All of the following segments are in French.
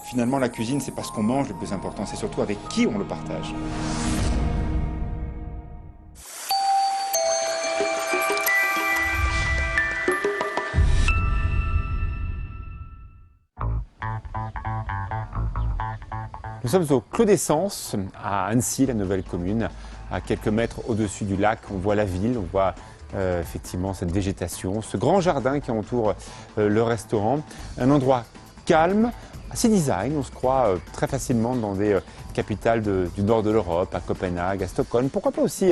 Finalement, la cuisine, c'est pas ce qu'on mange le plus important, c'est surtout avec qui on le partage. Nous sommes au Clos d'Essence, à Annecy, la nouvelle commune, à quelques mètres au-dessus du lac. On voit la ville, on voit effectivement cette végétation, ce grand jardin qui entoure le restaurant. Un endroit calme, assez design, on se croit très facilement dans des capitales du nord de l'Europe, à Copenhague, à Stockholm, pourquoi pas aussi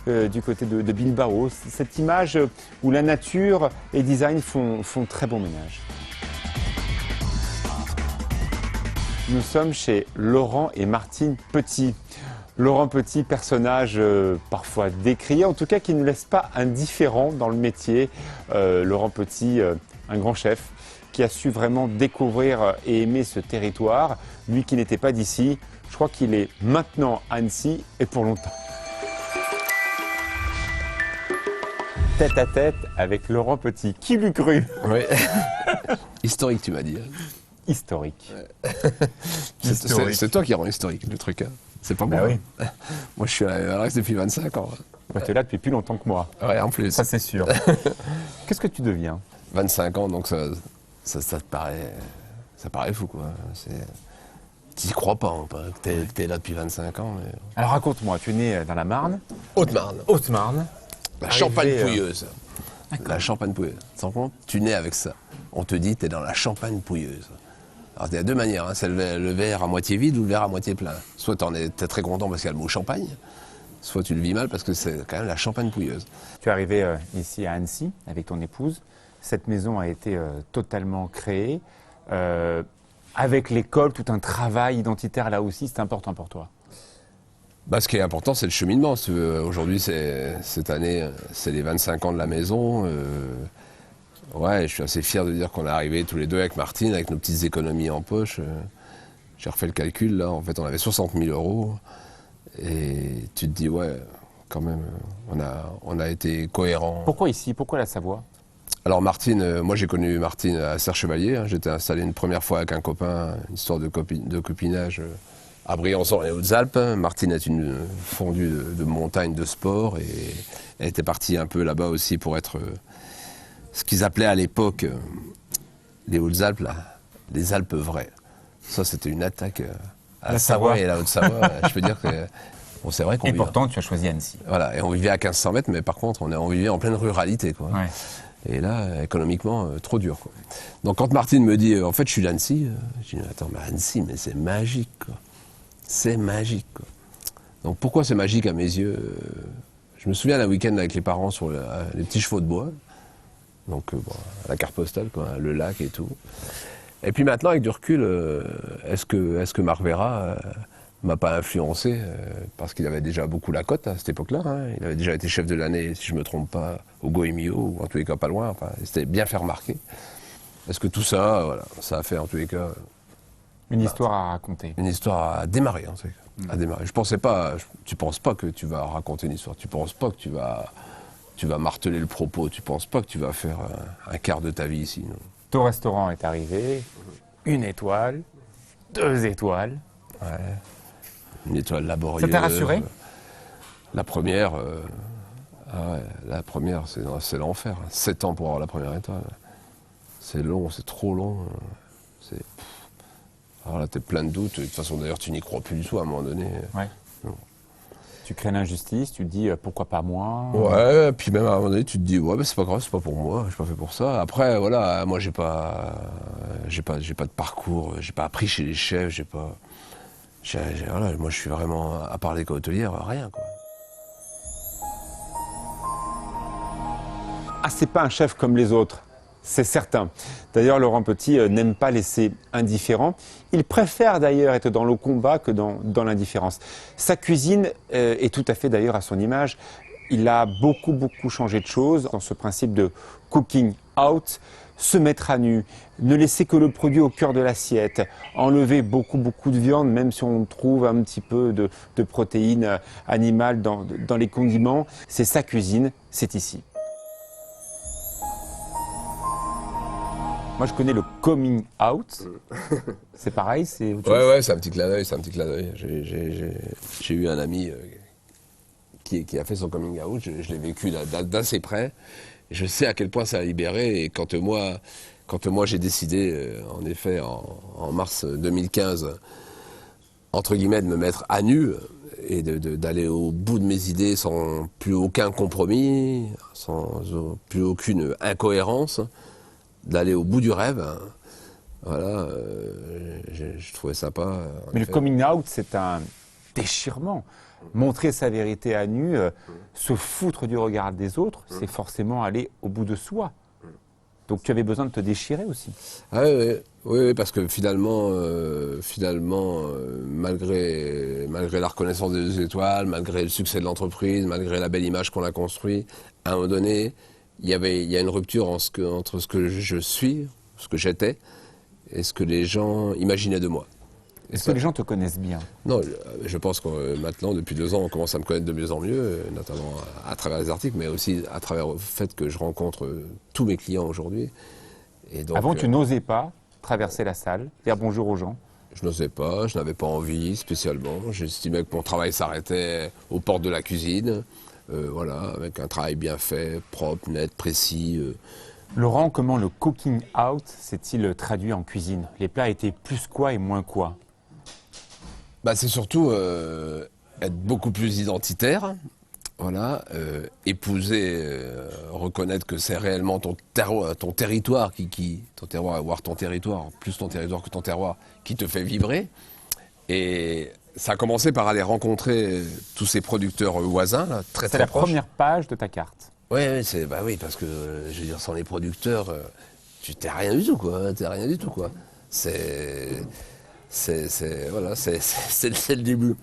du côté de Bilbao. Cette image où la nature et le design font très bon ménage. Nous sommes chez Laurent et Martine Petit. Laurent Petit, personnage parfois décrié, en tout cas qui ne laisse pas indifférent dans le métier. Laurent Petit, un grand chef, qui a su vraiment découvrir et aimer ce territoire. Lui qui n'était pas d'ici, je crois qu'il est maintenant à Annecy et pour longtemps. Tête à tête avec Laurent Petit. Qui l'eût cru? Oui. Historique, tu m'as dit. Historique. Ouais. C'est toi qui rends historique le truc. Hein. C'est pas moi. Bah oui. Moi, je suis à la reste depuis 25 ans. Tu es là depuis plus longtemps que moi. Ouais, en plus. Ça, c'est sûr. Qu'est-ce que tu deviens? 25 ans, donc ça te paraît... Ça paraît fou, quoi. Tu n'y crois pas, hein, que t'es là depuis 25 ans. Mais... Alors raconte-moi, tu es né dans la Marne. Haute-Marne. Haute-Marne. La Champagne-Pouilleuse. La Champagne-Pouilleuse. Tu te rends compte? Tu nais avec ça. On te dit, t'es dans la Champagne-Pouilleuse. Alors, il y a deux manières, hein. C'est le verre à moitié vide ou le verre à moitié plein. Soit t'es très content parce qu'il y a le mot champagne, soit tu le vis mal parce que c'est quand même la Champagne-Pouilleuse. Tu es arrivé ici à Annecy avec ton épouse. Cette maison a été totalement créée. Avec l'école, tout un travail identitaire là aussi, c'est important pour toi. Bah, ce qui est important, c'est le cheminement. Aujourd'hui, cette année, c'est les 25 ans de la maison. Ouais, je suis assez fier de dire qu'on est arrivés tous les deux avec Martine, avec nos petites économies en poche. J'ai refait le calcul, là, en fait, on avait 60 000 €. Et tu te dis, ouais, quand même, on a été cohérents. Pourquoi ici? Pourquoi la Savoie? Alors Martine, moi j'ai connu Martine à Serre-Chevalier. Hein. J'étais installé une première fois avec un copain, une histoire de copinage à Briançon, les Hautes-Alpes. Martine est une fondue de montagne de sport et elle était partie un peu là-bas aussi pour être... ce qu'ils appelaient à l'époque les Hautes-Alpes, là, les Alpes vraies. Ça, c'était une attaque à la Savoie et la Haute-Savoie. Je peux dire que bon, c'est vrai qu'on vivait. Et pourtant, tu as choisi Annecy. Voilà, et on vivait à 1500 mètres, mais par contre, on vivait en pleine ruralité, quoi. Ouais. Et là, économiquement, trop dur, quoi. Donc, quand Martine me dit, en fait, je suis d'Annecy, je dis, attends, mais Annecy, mais c'est magique, quoi. C'est magique, quoi. Donc, pourquoi c'est magique à mes yeux? Je me souviens d'un week-end avec les parents sur les petits chevaux de bois. Donc, bon, la carte postale, quoi, le lac et tout. Et puis maintenant, avec du recul, est-ce que Marc Vera m'a pas influencé parce qu'il avait déjà beaucoup la cote à cette époque-là. Hein. Il avait déjà été chef de l'année, si je ne me trompe pas, au Goemio, ou en tous les cas pas loin. Enfin, il s'était bien fait remarquer. Est-ce que tout ça, voilà, ça a fait en tous les cas... Une histoire à raconter. Une histoire à démarrer, en tout cas. À démarrer. Je pensais pas... Tu penses pas que tu vas raconter une histoire. Tu penses pas que tu vas marteler le propos. Tu penses pas que tu vas faire un quart de ta vie ici. Non. Ton restaurant est arrivé, 1 étoile, 2 étoiles. Ouais. Une étoile laborieuse. Ça t'a rassuré? La première, la première, c'est l'enfer. 7 ans pour avoir la première étoile. C'est long, c'est trop long. Alors là, t'es plein de doutes. De toute façon, d'ailleurs, tu n'y crois plus du tout à un moment donné. Ouais. Tu crées l'injustice, tu te dis pourquoi pas moi? Ouais, puis même à un moment donné, tu te dis ouais, mais c'est pas grave, c'est pas pour moi, je suis pas fait pour ça. Après, voilà, moi j'ai pas de parcours, j'ai pas appris chez les chefs, voilà, moi je suis vraiment, à part l'école hôtelière, rien, quoi. Ah, c'est pas un chef comme les autres, c'est certain. D'ailleurs, Laurent Petit n'aime pas laisser indifférent. Il préfère d'ailleurs être dans le combat que dans l'indifférence. Sa cuisine est tout à fait d'ailleurs à son image. Il a beaucoup changé de choses dans ce principe de cooking out. Se mettre à nu, ne laisser que le produit au cœur de l'assiette, enlever beaucoup de viande, même si on trouve un petit peu de protéines animales dans les condiments. C'est sa cuisine, c'est ici. Moi, je connais le coming out. C'est pareil, c'est autre chose. Ouais, c'est un petit clin d'œil, c'est un petit clin d'œil. J'ai eu un ami qui a fait son coming out, je l'ai vécu d'assez près. Je sais à quel point ça a libéré, et quand moi j'ai décidé, en effet, en mars 2015, entre guillemets, de me mettre à nu et d'aller au bout de mes idées sans plus aucun compromis, sans plus aucune incohérence, d'aller au bout du rêve. Voilà, je trouvais sympa. Mais le coming out, c'est un déchirement. Montrer sa vérité à nu, se foutre du regard des autres, c'est forcément aller au bout de soi. Donc tu avais besoin de te déchirer aussi. Ah oui, parce que finalement, malgré la reconnaissance des 2 étoiles, malgré le succès de l'entreprise, malgré la belle image qu'on a construite, à un moment donné, il y a une rupture entre ce que je suis, ce que j'étais, et ce que les gens imaginaient de moi. Est-ce que les gens te connaissent bien? Non, je pense que maintenant, depuis 2 ans, on commence à me connaître de mieux en mieux, notamment à travers les articles, mais aussi à travers le fait que je rencontre tous mes clients aujourd'hui. Avant, tu n'osais pas traverser la salle, dire bonjour aux gens? Je n'osais pas, je n'avais pas envie spécialement. J'estimais que mon travail s'arrêtait aux portes de la cuisine, voilà, avec un travail bien fait, propre, net, précis. Laurent, comment le cooking out s'est-il traduit en cuisine? Les plats étaient plus quoi et moins quoi? C'est surtout être beaucoup plus identitaire, voilà, épouser, reconnaître que c'est réellement ton territoire ton terroir, voire ton territoire, plus ton territoire que ton terroir, qui te fait vibrer. Et ça a commencé par aller rencontrer tous ces producteurs voisins, là, très C'est très la proches. première page de ta carte. Oui, oui, parce que je veux dire, sans les producteurs, tu t'es rien du tout, quoi. T'es rien du tout, quoi. C'est le début.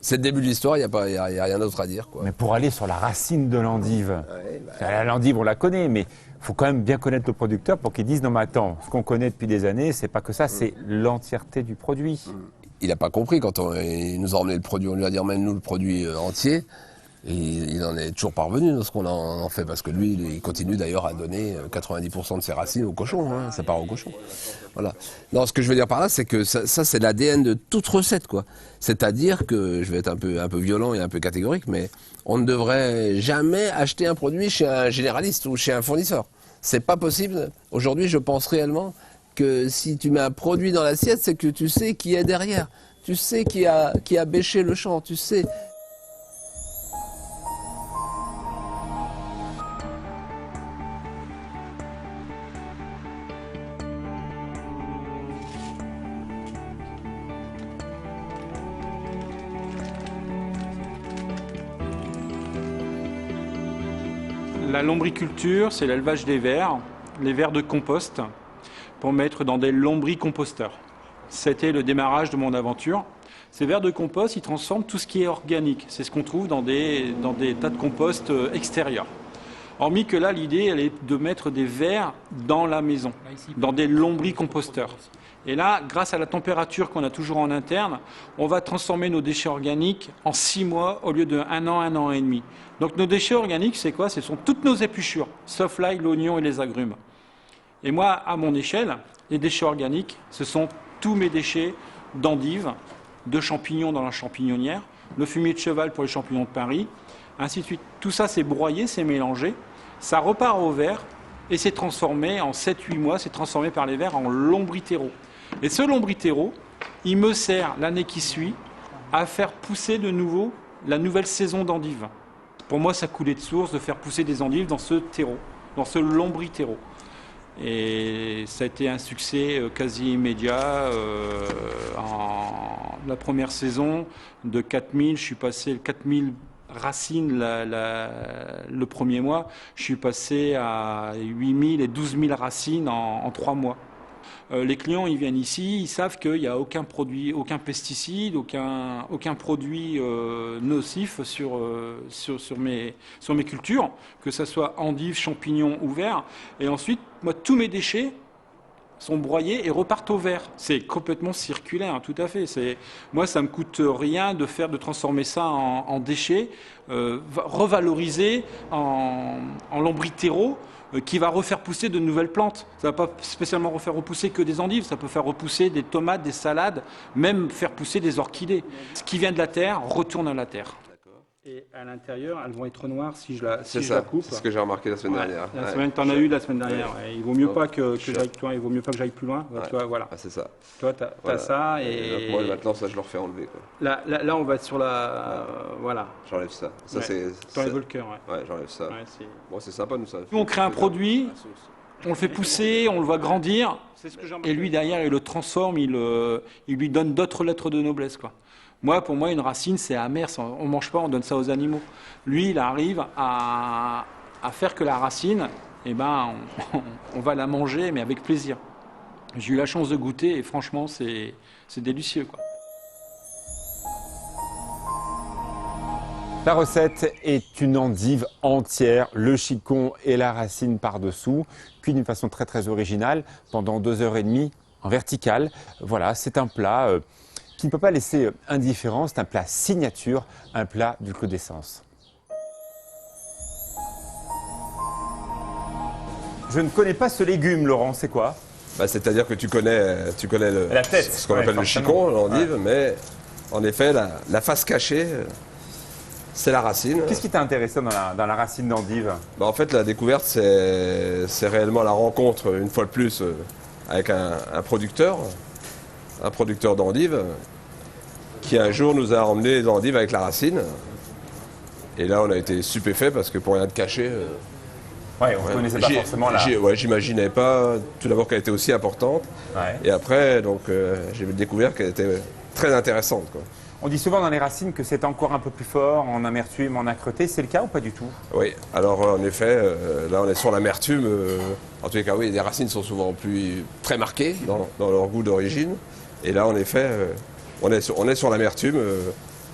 C'est le début de l'histoire, il n'y a rien d'autre à dire, quoi. Mais pour aller sur la racine de l'endive, la l'endive on la connaît, mais il faut quand même bien connaître le producteur pour qu'il dise non mais attends, ce qu'on connaît depuis des années, c'est pas que ça, c'est l'entièreté du produit. Il n'a pas compris quand il nous a emmené le produit, on lui a dit emmène-nous le produit entier. Et il en est toujours parvenu dans ce qu'on en fait, parce que lui, il continue d'ailleurs à donner 90% de ses racines au cochon, hein, ça part au cochon. Voilà. Non, ce que je veux dire par là, c'est que ça c'est l'ADN de toute recette, quoi. C'est-à-dire que, je vais être un peu violent et un peu catégorique, mais on ne devrait jamais acheter un produit chez un généraliste ou chez un fournisseur. C'est pas possible. Aujourd'hui, je pense réellement que si tu mets un produit dans l'assiette, c'est que tu sais qui est derrière. Tu sais qui a bêché le champ, tu sais. La lombriculture, c'est l'élevage des vers, les vers de compost, pour mettre dans des lombricomposteurs. C'était le démarrage de mon aventure. Ces vers de compost, ils transforment tout ce qui est organique. C'est ce qu'on trouve dans des tas de compost extérieurs. Hormis que là, l'idée, elle est de mettre des vers dans la maison, dans des lombricomposteurs. Et là, grâce à la température qu'on a toujours en interne, on va transformer nos déchets organiques en 6 mois au lieu de 1 an et demi. Donc nos déchets organiques, c'est quoi? Ce sont toutes nos épluchures, sauf l'ail, l'oignon et les agrumes. Et moi, à mon échelle, les déchets organiques, ce sont tous mes déchets d'endives, de champignons dans la champignonnière, le fumier de cheval pour les champignons de Paris, ainsi de suite. Tout ça, c'est broyé, c'est mélangé, ça repart au verre et c'est transformé en 7-8 mois, c'est transformé par les vers en lombriterreau. Et ce lombriterreau, il me sert l'année qui suit à faire pousser de nouveau la nouvelle saison d'endives. Pour moi, ça coulait de source de faire pousser des endives dans ce terreau, dans ce lombriterreau. Et ça a été un succès quasi immédiat. En la première saison, de 4000, je suis passé 4000 racines le premier mois, je suis passé à 8000 et 12 000 racines en 3 mois. Les clients, ils viennent ici, ils savent qu'il n'y a aucun produit, aucun pesticide, aucun produit nocif sur mes cultures, que ce soit endives, champignons ou vers. Et ensuite, moi, tous mes déchets sont broyés et repartent au verre. C'est complètement circulaire, tout à fait. Moi, ça me coûte rien de transformer ça en déchets, revalorisés en lombriterreau, qui va refaire pousser de nouvelles plantes. Ça ne va pas spécialement refaire repousser que des endives, ça peut faire repousser des tomates, des salades, même faire pousser des orchidées. Ce qui vient de la terre retourne à la terre. Et à l'intérieur, elles vont être noires si je la coupe. C'est ce que j'ai remarqué la semaine dernière. Tu en as eu la semaine dernière. Ouais. Il vaut mieux pas que j'aille il vaut mieux pas que j'aille plus loin. Tu vois, voilà. Ah, c'est ça. Toi, tu as ça. Et moi, maintenant, ça, je le refais enlever. Quoi. Là, on va sur la. Voilà. J'enlève ça. Ça, t'enlèves le cœur. Ouais, j'enlève ça. Bon, c'est sympa, nous, ça. Nous, on crée un produit, on le fait pousser, on le voit grandir. Et lui, derrière, il le transforme, il lui donne d'autres lettres de noblesse, quoi. Pour moi, une racine, c'est amer. On ne mange pas, on donne ça aux animaux. Lui, il arrive à faire que la racine, on va la manger, mais avec plaisir. J'ai eu la chance de goûter et franchement, c'est délicieux, quoi. La recette est une endive entière, le chicon et la racine par-dessous, cuit d'une façon très très originale pendant 2h30 en verticale. Voilà, c'est un plat qui ne peut pas laisser indifférent, c'est un plat signature, un plat du Clos d'Essence. Je ne connais pas ce légume, Laurent, c'est quoi? C'est-à-dire que tu connais la tête, ce qu'on appelle le chicon, l'endive, mais en effet, la face cachée, c'est la racine. Qu'est-ce qui t'a intéressé dans la racine d'endive? En fait, la découverte, c'est réellement la rencontre, une fois de plus, avec un producteur d'endives, qui un jour nous a emmené les endives avec la racine. Et là, on a été stupéfait parce que pour rien de cacher... on ne connaissait pas forcément la... J'imaginais pas, tout d'abord, qu'elle était aussi importante. Ouais. Et après, donc, j'ai découvert qu'elle était très intéressante, quoi. On dit souvent dans les racines que c'est encore un peu plus fort en amertume, en âcreté. C'est le cas ou pas du tout? Oui, alors en effet, là on est sur l'amertume. En tous les cas, oui, les racines sont souvent très marquées dans leur goût d'origine. Et là, en effet, on est sur l'amertume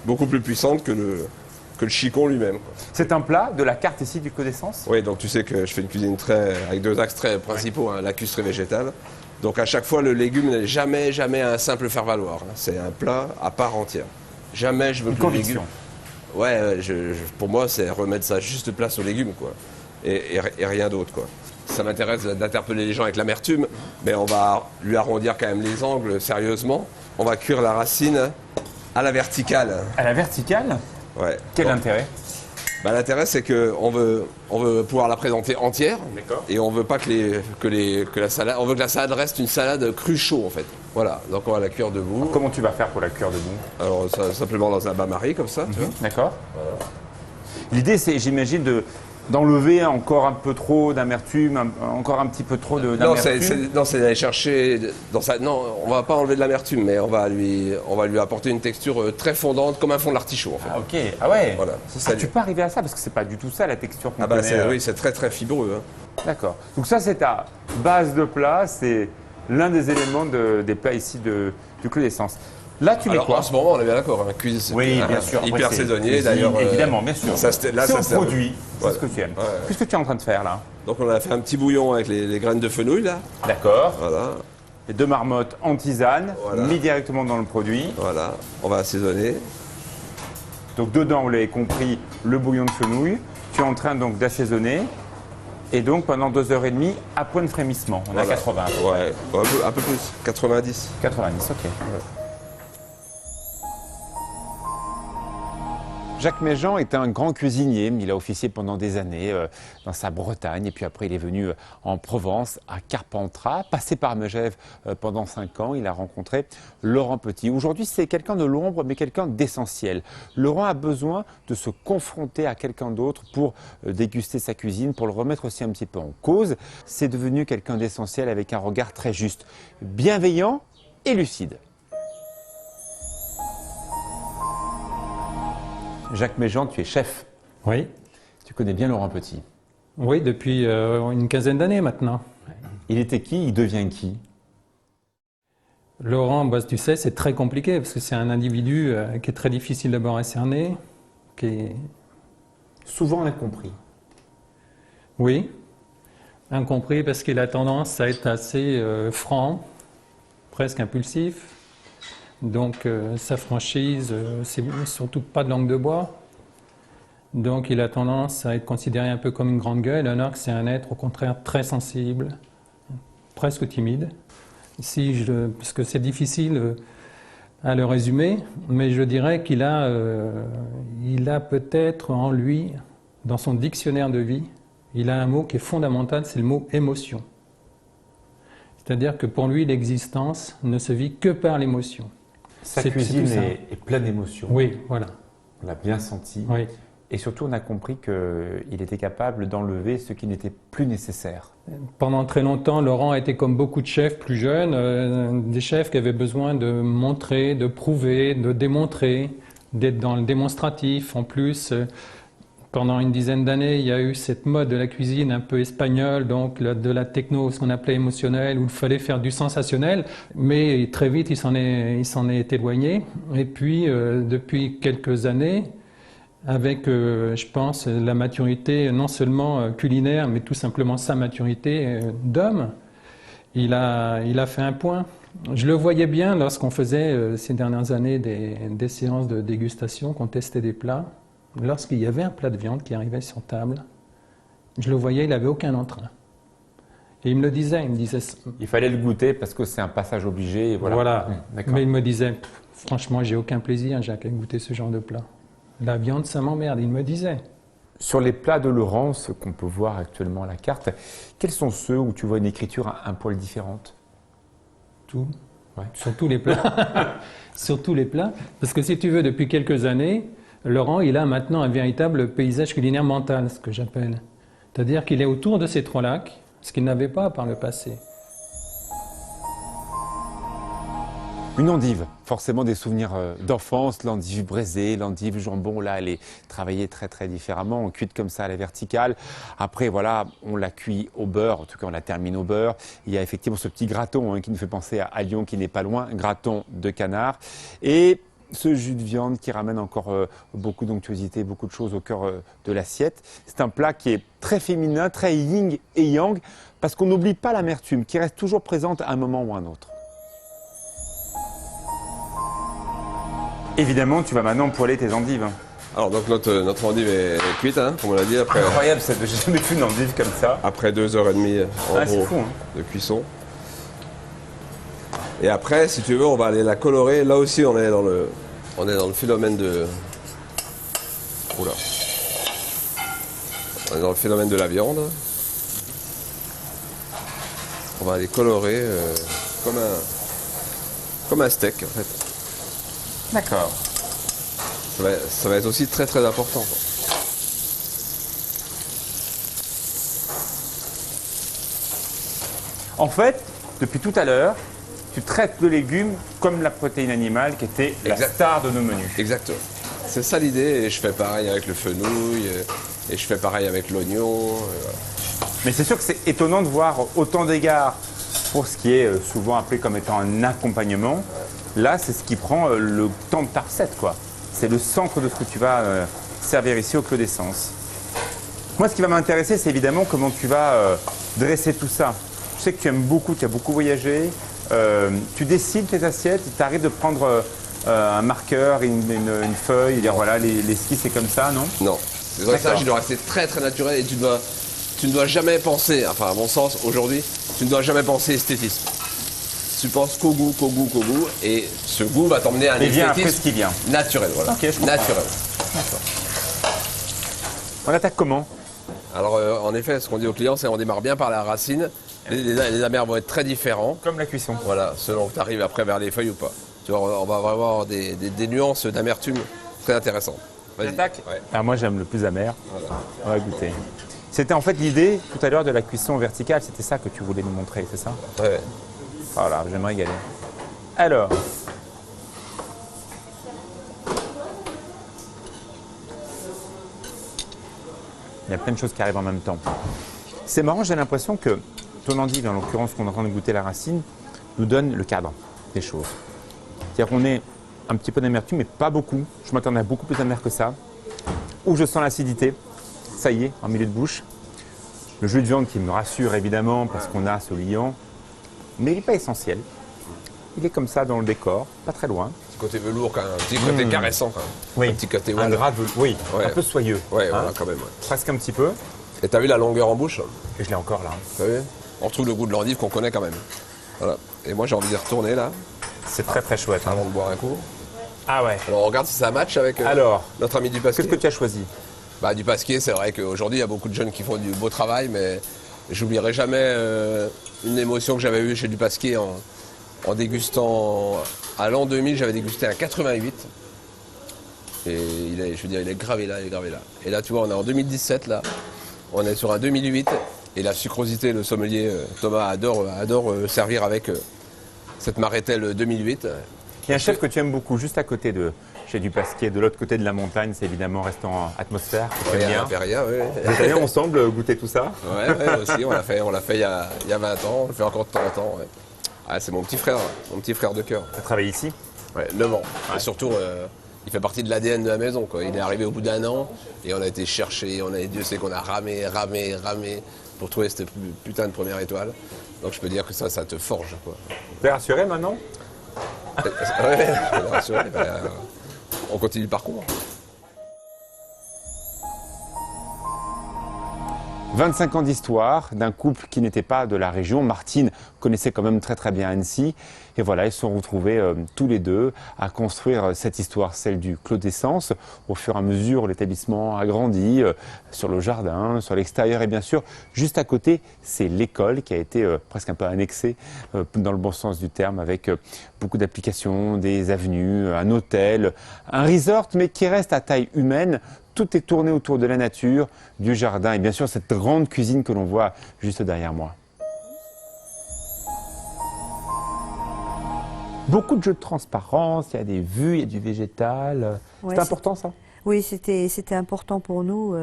beaucoup plus puissante que le chicon lui-même. C'est un plat de la carte ici du Clos d'Essence? Oui, donc tu sais que je fais une cuisine avec deux axes très principaux, lacustre et végétal. Donc à chaque fois, le légume n'est jamais un simple faire-valoir. C'est un plat à part entière. Jamais je veux que le légume... Ouais, pour moi, c'est remettre sa juste place aux légumes, quoi. Et rien d'autre, quoi. Ça m'intéresse d'interpeller les gens avec l'amertume, mais on va lui arrondir quand même les angles sérieusement. On va cuire la racine à la verticale. À la verticale? Ouais. Quel intérêt? L'intérêt, c'est qu'on veut pouvoir la présenter entière. Et on veut pas que la salade, on veut que la salade reste une salade cruchot, en fait. Voilà, donc on va la cuire debout. Alors, comment tu vas faire pour la cuire debout? Alors, simplement dans un bain-marie, comme ça, tu vois. D'accord. Voilà. L'idée, c'est, j'imagine, d'enlever encore un peu trop d'amertume, encore un petit peu trop d'amertume. Non, c'est d'aller chercher... Non, on va pas enlever de l'amertume, mais on va lui apporter une texture très fondante, comme un fond de l'artichaut, en fait. Ah, ok. Ah ouais. Voilà. Tu peux arriver à ça, parce que c'est pas du tout ça, la texture qu'on connaît. Oui, c'est très très fibreux. Hein. D'accord. Donc ça, c'est ta base de plat, c'est l'un des éléments des plats ici du Clos d'Essence. Là, tu mets quoi? En ce moment, on est bien d'accord. Cuisine, oui, bien sûr. Hyper saisonnier, d'ailleurs. Évidemment, bien sûr. C'est au produit. C'est ce que tu aimes. Ouais. Qu'est-ce que tu es en train de faire, là? Donc, on a fait un petit bouillon avec les graines de fenouil, là. D'accord. Voilà. Les 2 marmottes en tisane, mis directement dans le produit. Voilà. On va assaisonner. Donc, dedans, vous l'avez compris, le bouillon de fenouil. Tu es en train donc d'assaisonner. Et donc, pendant 2h30, à point de frémissement. On a 80. Ouais, un peu plus. 90. 90, ok. Ouais. Jacques Méjean est un grand cuisinier. Il a officié pendant des années dans sa Bretagne. Et puis après, il est venu en Provence, à Carpentras. Passé par Megève pendant 5 ans, il a rencontré Laurent Petit. Aujourd'hui, c'est quelqu'un de l'ombre, mais quelqu'un d'essentiel. Laurent a besoin de se confronter à quelqu'un d'autre pour déguster sa cuisine, pour le remettre aussi un petit peu en cause. C'est devenu quelqu'un d'essentiel avec un regard très juste, bienveillant et lucide. Jacques Méjean, tu es chef. Oui. Tu connais bien Laurent Petit. Oui, depuis une quinzaine d'années maintenant. Il était qui? Il devient qui? Laurent, tu sais, c'est très compliqué parce que c'est un individu qui est très difficile d'abord à cerner, qui est... Souvent incompris. Oui, incompris parce qu'il a tendance à être assez franc, presque impulsif. Donc sa franchise, c'est surtout pas de langue de bois. Donc il a tendance à être considéré un peu comme une grande gueule, alors que c'est un être au contraire très sensible, presque timide. Parce que c'est difficile à le résumer, mais je dirais qu'il a, il a peut-être en lui, dans son dictionnaire de vie, il a un mot qui est fondamental, c'est le mot émotion. C'est-à-dire que pour lui, l'existence ne se vit que par l'émotion. Sa C'est cuisine tout ça. est pleine d'émotions. Oui, voilà. On l'a bien senti. Oui. Et surtout, on a compris qu'il était capable d'enlever ce qui n'était plus nécessaire. Pendant très longtemps, Laurent était comme beaucoup de chefs plus jeunes, des chefs qui avaient besoin de montrer, de prouver, de démontrer, d'être dans le démonstratif. En plus, pendant une dizaine d'années, il y a eu cette mode de la cuisine un peu espagnole, donc de la techno, ce qu'on appelait émotionnelle, où il fallait faire du sensationnel. Mais très vite, il s'en est éloigné. Et puis, depuis quelques années, avec, je pense, la maturité non seulement culinaire, mais tout simplement sa maturité d'homme, il a fait un point. Je le voyais bien lorsqu'on faisait ces dernières années des séances de dégustation, qu'on testait des plats. Lorsqu'il y avait un plat de viande qui arrivait sur table, je le voyais, il n'avait aucun entrain. Et il me le disait, il me disait... Il fallait le goûter parce que c'est un passage obligé. Et voilà. D'accord. Mais il me disait, franchement, j'ai aucun plaisir, Jacques, à goûter ce genre de plat. La viande, ça m'emmerde, il me disait. Sur les plats de Laurence qu'on peut voir actuellement à la carte, quels sont ceux où tu vois une écriture un poil différente? Tout. Ouais. Sur tous les plats. Sur tous les plats. Parce que si tu veux, depuis quelques années, Laurent, il a maintenant un véritable paysage culinaire mental, ce que j'appelle. C'est-à-dire qu'il est autour de ces trois lacs, ce qu'il n'avait pas par le passé. Une endive, forcément des souvenirs d'enfance, l'endive braisée, l'endive jambon, là elle est travaillée très très différemment, on cuite comme ça à la verticale. Après voilà, on la cuit au beurre, en tout cas on la termine au beurre. Il y a effectivement ce petit graton qui nous fait penser à Lyon qui n'est pas loin, graton de canard. Et ce jus de viande qui ramène encore beaucoup d'onctuosité, beaucoup de choses au cœur de l'assiette. C'est un plat qui est très féminin, très yin et yang, parce qu'on n'oublie pas l'amertume, qui reste toujours présente à un moment ou à un autre. Évidemment, tu vas maintenant poêler tes endives. Alors donc notre endive est cuite, hein, comme on l'a dit, après, Incroyable, j'ai jamais vu une endive comme ça. après 2h30 en C'est gros fou, hein. de cuisson. Et après, si tu veux, on va aller la colorer. Là aussi, on est dans le phénomène de... Oula. On est dans le phénomène de la viande. On va aller colorer comme un steak, en fait. D'accord. Ça va être aussi très très important, quoi. En fait, depuis tout à l'heure, tu traites le légume comme la protéine animale qui était la Exact. star de nos menus. Exactement. C'est ça l'idée, et je fais pareil avec le fenouil, et je fais pareil avec l'oignon. Voilà. Mais c'est sûr que c'est étonnant de voir autant d'égards pour ce qui est souvent appelé comme étant un accompagnement. Là, c'est ce qui prend le temps de ta recette, quoi. C'est le centre de ce que tu vas servir ici au Clos d'Essence. Moi, ce qui va m'intéresser, c'est évidemment comment tu vas dresser tout ça. Je sais que tu aimes beaucoup, tu as beaucoup voyagé. Tu dessines tes assiettes, tu arrives de prendre un marqueur, une feuille, et dire voilà, l'esquisse c'est comme ça, non? Non. Le dressage, il doit rester très très naturel, et tu ne dois jamais penser, enfin à mon sens, aujourd'hui, tu ne dois jamais penser esthétisme. Tu penses qu'au goût, et ce goût va t'emmener à un Et vient après ce esthétisme qui vient. naturel, voilà. Ok, je comprends. Naturel. On attaque comment? Alors en effet, ce qu'on dit aux clients, c'est on démarre bien par la racine. Les amers vont être très différents. Comme la cuisson. Voilà, selon que tu arrives après vers les feuilles ou pas. Tu vois, on va avoir des nuances d'amertume très intéressantes. Vas-y. Attaque. Ouais. Ah, moi j'aime le plus amer. Voilà. On va goûter. C'était en fait l'idée tout à l'heure de la cuisson verticale, c'était ça que tu voulais nous montrer, c'est ça? Ouais. Voilà, j'aime régaler. Alors. Il y a plein de choses qui arrivent en même temps. C'est marrant, j'ai l'impression que ton endive, en l'occurrence qu'on est en train de goûter la racine, nous donne le cadre des choses. C'est-à-dire qu'on est un petit peu d'amertume, mais pas beaucoup. Je m'attendais à beaucoup plus amer que ça. Où je sens l'acidité, ça y est, en milieu de bouche. Le jus de viande qui me rassure évidemment parce qu'on a ce liant, mais il n'est pas essentiel. Il est comme ça dans le décor, pas très loin. côté velours, quand même, un petit côté caressant, quand même. Oui. Un petit côté Un drap de... Oui, Ouais. un peu soyeux. Ouais, voilà, quand même. Ouais. Presque un petit peu. Et t'as vu la longueur en bouche? Et je l'ai encore là. T'as vu? On retrouve le goût de l'endive qu'on connaît quand même. Voilà. Et moi j'ai envie d'y retourner là, C'est très très chouette. avant de boire un coup. Ah ouais. Alors on regarde si ça match avec Alors, notre ami du Pasquier. qu'est-ce que tu as choisi? Bah, du Pasquier, c'est vrai qu'aujourd'hui il y a beaucoup de jeunes qui font du beau travail, mais j'oublierai jamais une émotion que j'avais eue chez du Pasquier en dégustant. À l'an 2000, j'avais dégusté un 88. Et il est gravé là, il est gravé là. Et là, tu vois, on est en 2017 là. On est sur un 2008. Et la sucrosité, le sommelier Thomas adore servir avec cette Marétel 2008. Il y a un chef que tu aimes beaucoup, juste à côté de chez du Pasquier, de l'autre côté de la montagne, c'est évidemment Restaurant Atmosphère. Que tu aimes bien. Imperia, ouais. Vous êtes allés ensemble goûter tout ça? Ouais, aussi, on l'a fait il y a 20 ans, on le fait encore de temps en temps. Ouais. Ah, c'est mon petit frère de cœur. Tu as travaillé ici? Ouais, 9 ans. Et surtout, il fait partie de l'ADN de la maison, quoi. Il est arrivé au bout d'1 an et on a été chercher, Dieu sait qu'on a ramé pour trouver cette putain de première étoile. Donc je peux dire que ça te forge, quoi. Tu es rassuré maintenant? Ouais, je suis rassuré. On continue le parcours. 25 ans d'histoire d'un couple qui n'était pas de la région. Martine connaissait quand même très très bien Annecy. Et voilà, ils se sont retrouvés tous les deux à construire cette histoire, celle du Clos d'Essence. Au fur et à mesure, l'établissement a grandi sur le jardin, sur l'extérieur. Et bien sûr, juste à côté, c'est l'école qui a été presque un peu annexée dans le bon sens du terme, avec beaucoup d'applications, des avenues, un hôtel, un resort, mais qui reste à taille humaine. Tout est tourné autour de la nature, du jardin et bien sûr cette grande cuisine que l'on voit juste derrière moi. Beaucoup de jeux de transparence, il y a des vues, il y a du végétal. Ouais, c'est important ça? Oui, c'était important pour nous.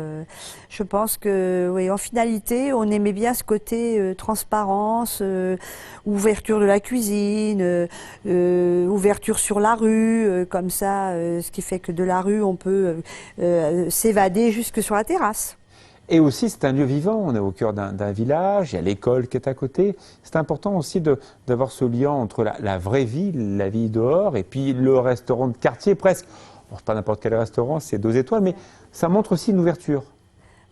Je pense que, oui, en finalité, on aimait bien ce côté transparence, ouverture de la cuisine, ouverture sur la rue, comme ça, ce qui fait que de la rue, on peut s'évader jusque sur la terrasse. Et aussi, c'est un lieu vivant, on est au cœur d'un village, il y a l'école qui est à côté. C'est important aussi d'avoir ce lien entre la vraie vie, la vie dehors, et puis le restaurant de quartier presque. Bon, c'est pas n'importe quel restaurant, c'est 2 étoiles, mais ça montre aussi une ouverture.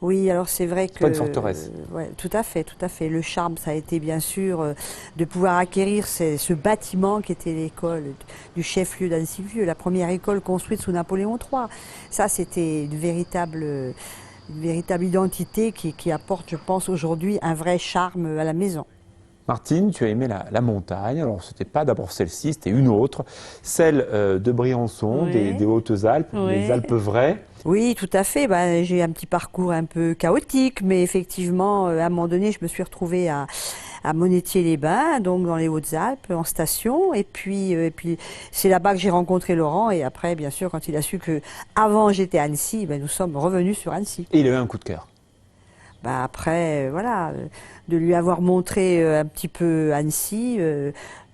Oui, alors c'est vrai que... Pas une forteresse. Ouais, tout à fait, tout à fait. Le charme, ça a été bien sûr de pouvoir acquérir ce bâtiment qui était l'école du chef-lieu d'Annecy-Vieux, la première école construite sous Napoléon III. Ça, c'était une véritable identité qui apporte, je pense, aujourd'hui un vrai charme à la maison. Martine, tu as aimé la montagne. Alors, ce n'était pas d'abord celle-ci, c'était une autre, celle de Briançon, Oui. des Hautes-Alpes, Oui. les Alpes vraies. Oui, tout à fait. Ben, j'ai un petit parcours un peu chaotique, mais effectivement, à un moment donné, je me suis retrouvée à Monétier-les-Bains, donc dans les Hautes-Alpes, en station. Et puis c'est là-bas que j'ai rencontré Laurent. Et après, bien sûr, quand il a su que avant j'étais à Annecy, ben, nous sommes revenus sur Annecy. Et il a eu un coup de cœur. Ben, après, voilà, de lui avoir montré un petit peu Annecy,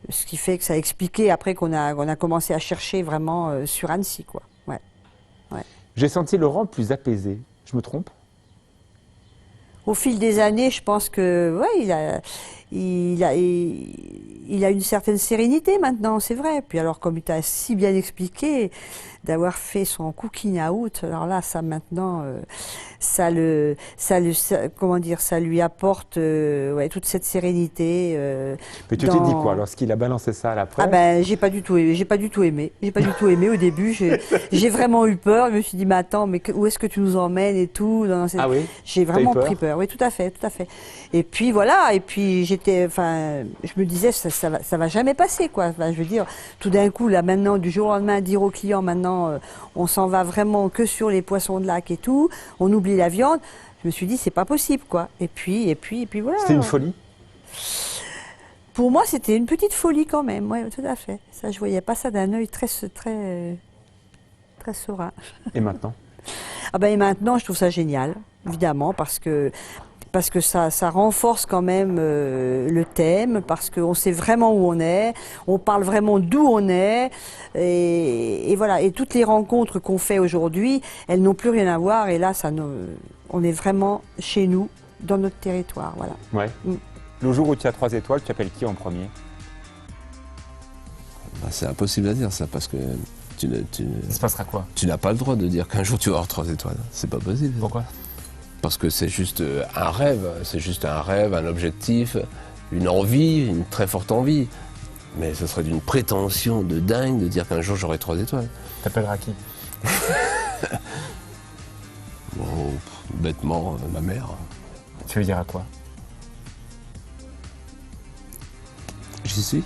ce qui fait que ça a expliqué après qu'on a commencé à chercher vraiment sur Annecy, quoi. Ouais. Ouais. J'ai senti Laurent plus apaisé. Je me trompe? Au fil des années, je pense que ouais, il a une certaine sérénité maintenant, c'est vrai. Puis alors, comme tu as si bien expliqué, d'avoir fait son cooking out, alors là, ça maintenant, comment dire, ça lui apporte ouais, toute cette sérénité. Mais tu t'es dit quoi lorsqu'il a balancé ça à la presse? Ah ben, j'ai pas du tout aimé. J'ai pas du tout aimé au début. J'ai vraiment eu peur. Je me suis dit, mais attends, mais où est-ce que tu nous emmènes et tout Ah oui? J'ai vraiment pris peur. Oui, tout à fait, tout à fait. Et puis voilà. Et puis je me disais, ça va jamais passer, quoi. Enfin, je veux dire, tout d'un coup, là, maintenant, du jour au lendemain, dire aux clients, maintenant, on s'en va vraiment que sur les poissons de lac et tout. On oublie la viande. Je me suis dit, c'est pas possible, quoi. Et puis voilà. C'était une folie? Pour moi, c'était une petite folie quand même, oui, tout à fait. Ça, je voyais pas ça d'un œil très serein. Et maintenant? Ah ben, et maintenant, je trouve ça génial, évidemment, parce que ça renforce quand même le thème, parce qu'on sait vraiment où on est, on parle vraiment d'où on est, et voilà. Et toutes les rencontres qu'on fait aujourd'hui, elles n'ont plus rien à voir, et là, on est vraiment chez nous, dans notre territoire, voilà. Ouais. Le jour où tu as 3 étoiles, tu appelles qui en premier? Bah, c'est impossible à dire ça, parce que Il se passera quoi? tu n'as pas le droit de dire qu'un jour tu vas avoir 3 étoiles. C'est pas possible. Pourquoi? Parce que c'est juste un rêve, un objectif, une envie, une très forte envie. Mais ce serait d'une prétention de dingue de dire qu'un jour j'aurai 3 étoiles. T'appelleras qui? Bon, bêtement, ma mère. Tu lui diras quoi? J'y suis.